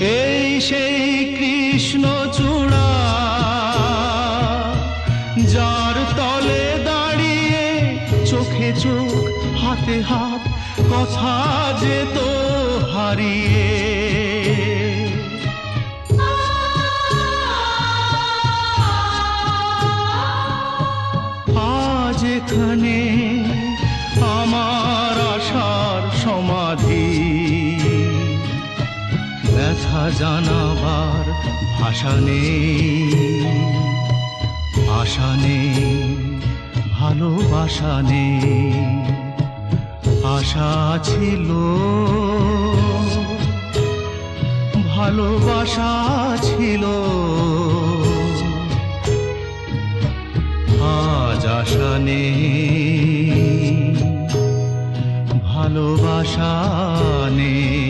এই সেই কৃষ্ণচূড়া, যার তলে দাঁড়িয়ে চোখে চোখ হাতে হাত কথা যেত হারিয়ে। আজ এখানে আমার আশার সমাধি, ব্যথা জানাবার ভাষা নেই, আশা নেই, ভালোবাসা নেই। আশা ছিল, ভালোবাসা ছিল, আজ আশা নেই, ভালোবাসা নেই।